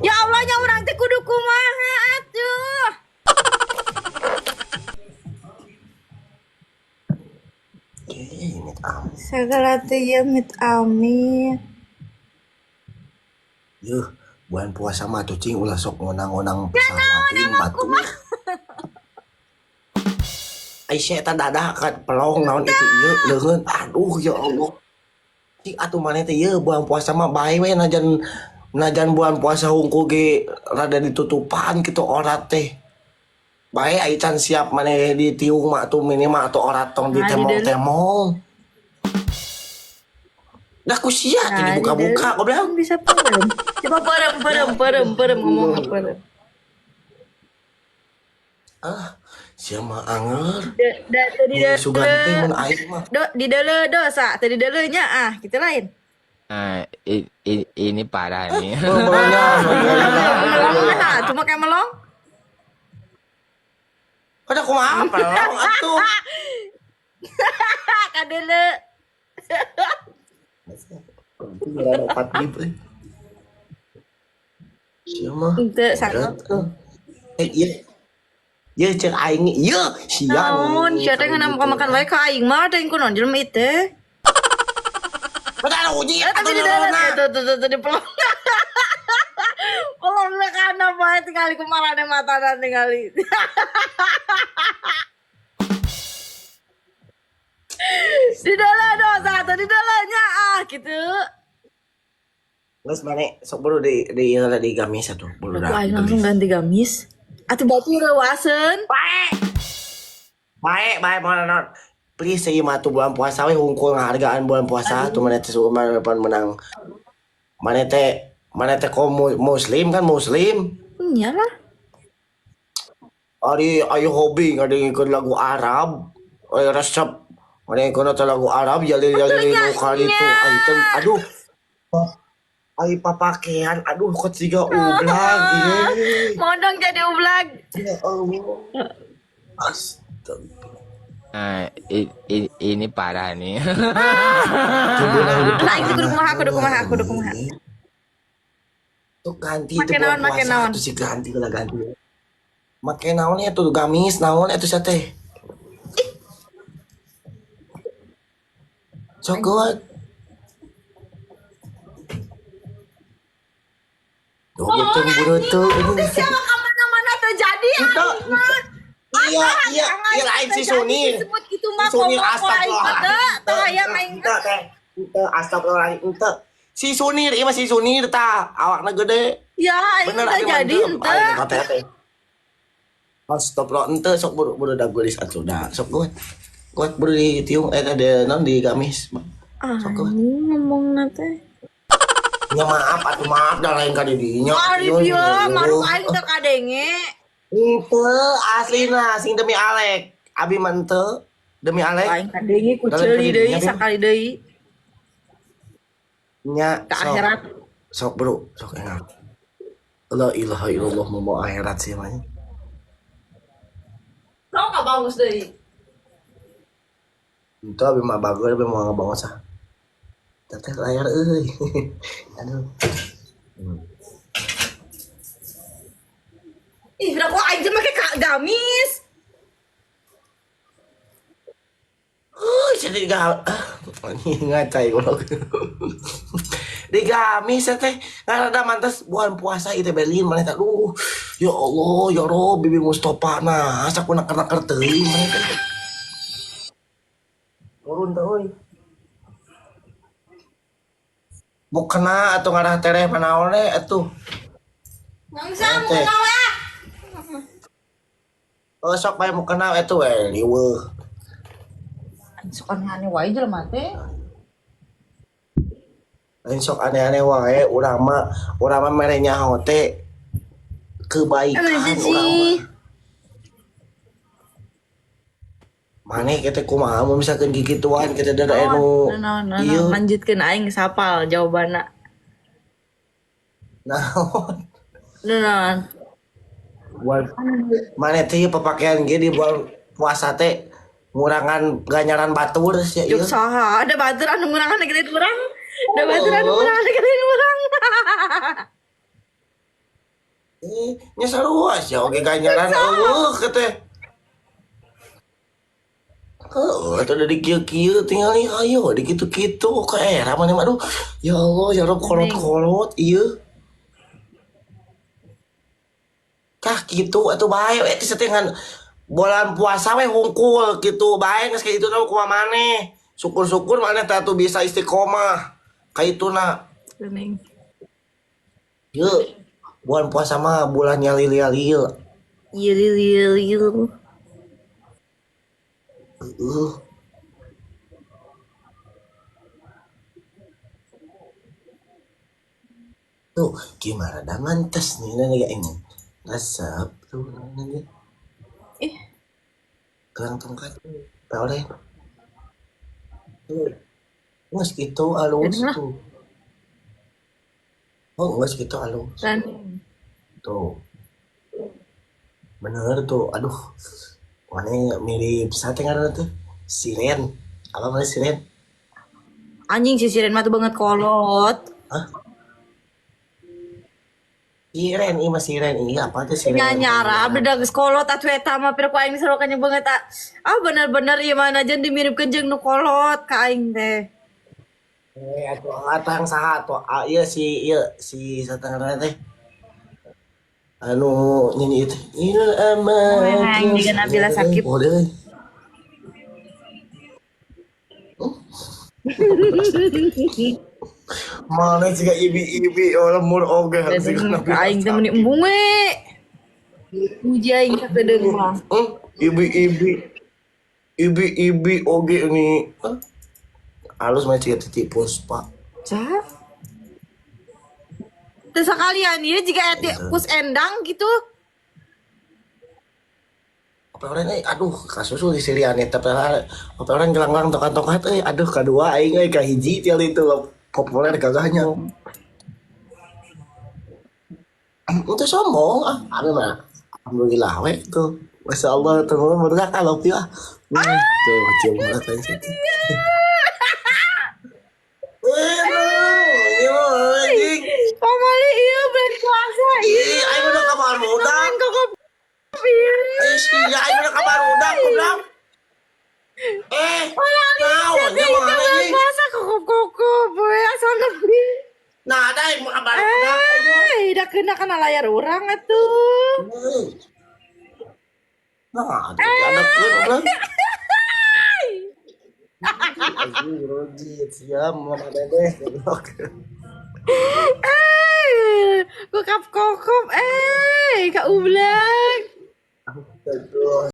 Ya Allah nya urang teh kudu kumaha atuh. Segala teh ya mit amin. Yuh, bulan puasa mah tuh cing ulah sok ngonang-ngonang pesawat batu. Ai setan dadah kan pelong naon itu ieu leungeun. Aduh ya Allah. Cing atuh maneh teh ieu bulan puasa mah bae we najan bulan puasa hungkul ge rada ditutupan kitu orat teh. Bae ai can siap maneh ditiung mah atuh minimal atuh orat tong ditemong-temong. Dah kusia teh dibuka-buka goblok. Bisa perem. Coba perem ngomong perem. Siapa anger? Tadi Sugante mun aing mah. di deule dosa, tadi deuleunya gitu lain. Ini parah nih. Melong cuma kayak melong. Kada kumaha pelong atuh. Kadeule. Gara dapat dip. Siapa? Teu sanggup tuh. Iya. Ya cek aing ieu siang. Naon, sia teh ngeunam makan wae ka aing mah teh kunaon jelema ieu teh. Padahal uji Tapi di dalam tuh di pelong. Pelong kana bae tinggali kumarane matana tinggali. Di dalam dosa atau di dalamnya gitu. Geus mane sok buru di gamis atuh buru Aku aing langsung ganti gamis. Atuh batu reuaseun. Bae mana please ieu mah tuh bulan puasa we hungkul ngahargaan bulan puasa tuh maneh teh suka menang. Maneh teh muslim kan muslim. Iyalah. Ari ayo hobi ngadengikeun lagu Arab. Resep ngadengikeun lagu Arab jalil-jalil nu kali itu aduh. Ai papakean aduh kok siga ublag ieu. Modong jadi ublag. Ya Allah. Astagfirullah. Ini parah nih. Nah, itu kudu kumaha. Tuh ganti Make itu bulan naon, make puasa naon. tuh si ganti lah ganti. Make naon ya tuh gamis naon itu sia teh. Cokot. Tuh burutu ini. Siapa kemana-mana terjadi? Iya lain si Sunil. Disebut gitu mah Si Sunil komo astagfirullah. teu aya main. Astagfirullah. Si Sunil, iya si Sunil tah, awakna gede. Ya, itu jadi henteu. Astagfirullah, henteu sok buru dagulis atuh dah. Sok kuat buru di tiung ada non di gamis. Sok kuat. Ngomongna teh. Ya maaf dah lain kali dinya. Ari pieu maru aing teu kadenge. Henteu aslina sing demi Alek. Abi mah henteu demi Alek. Aing kadenge ku ceuli deui sakali deui. Nya Ke akhirat. Sok bro, sok enak. La ilaha illallah mau akhirat sih mah. Kau enggak bagus deui. Itu abi mah bagus abi mau ngabangun sah. Teteh layar euy. Aduh. Ih, udah kok aja make gamis. Jadi ngacai goblok. Di gamis teh ngarada mantes bulan puasa itu Berlin maneh teh aduh ya Allah ya Rob Bibi Mustofa nah asa ku naker-naker teuing maneh teh. Turun teh euy. Bukna atuh ngarah tereh panaon we atuh. Nangsa mau kenal ya. Sok bae mau kenal atuh we liweuh. Sok aneh wae jelema teh. Lain sok aneh-aneh wae urang mah mere nyaho teh kebaikan urang mah. Maneh kita kumaha mun misalkeun gigituan kita da anu. Ieu lanjutkeun aing sapal jawabanna. Naon? Naon? Maneh teh papakean ge di bulan puasa teh ngurangan ganyaran batur sia ieu. Yuk saha ada batur anu ngurangan gede kurang. Udah baturan orang deketin orang. Nya saruas ya oge ganjaran kete. Atau dari kieu-kieu tinggal nih ayo di kitu-kitu ke era mana aduh ya Allah ya Rob kolot-kolot ieu kah gitu atuh bae we setengan bulan puasa we hungkul gitu bae geus kitu teh kumaha maneh syukur-syukur maneh teh atuh bisa istiqomah ka ituna Kuning. yeuh bulan puasa mah bulan nyalil-nyalil Yil. tuh gimana dah mantas nih nanya ini resep tuh nanya Eh, gelang tongkat perolehan tuh nggak segitu halus Enak. tuh oh nggak segitu halus dan tuh bener tuh aduh mana mirip sate nggak tuh siren apa mana siren anjing sisirin mah tuh banget kolot. hah siren iya mas siren iya apa tuh siren Nyanyara beda geus kolot atuh eta mah pira ku aing serokannya banget ah. Ah bener-bener ieu mah najan dimiripkeun jeung nu kolot ka aing teh. atuh atang saha tuh iya si satengah teh anu nyanyi itu il amat yang juga Nabila Sakib. oh deh mana juga ibi orang mur oge Aing teh meni embung we. Puji aing sakedeung mah. ibi oge ini halus mah cik titik puspa Cak. Teu sakalian ieu jika aya kus endang gitu. apa orang aduh kasusul di sirian eta apa orang gelang-gelang tokat-tokat aduh kadua aing kahiji tial itu populer kagaknya itu sombong ada mah alhamdulillah we tuh masya Allah tuh mereka kalau tuh tuh cium mulut aja situ anjing Pamali ieu bulan puasa ieu. aing udah kabar udang Kok ieu. iya aing udah kabar udang goblok naon ya mah Bulan anjing puasa kukup we asal nepi. nah ada aing mau kabar udang Da kena kana layar urang atuh. nah ada kun anjing rojit siap mama dedeh goblok Ku kap kokop ka ublak. Aduh.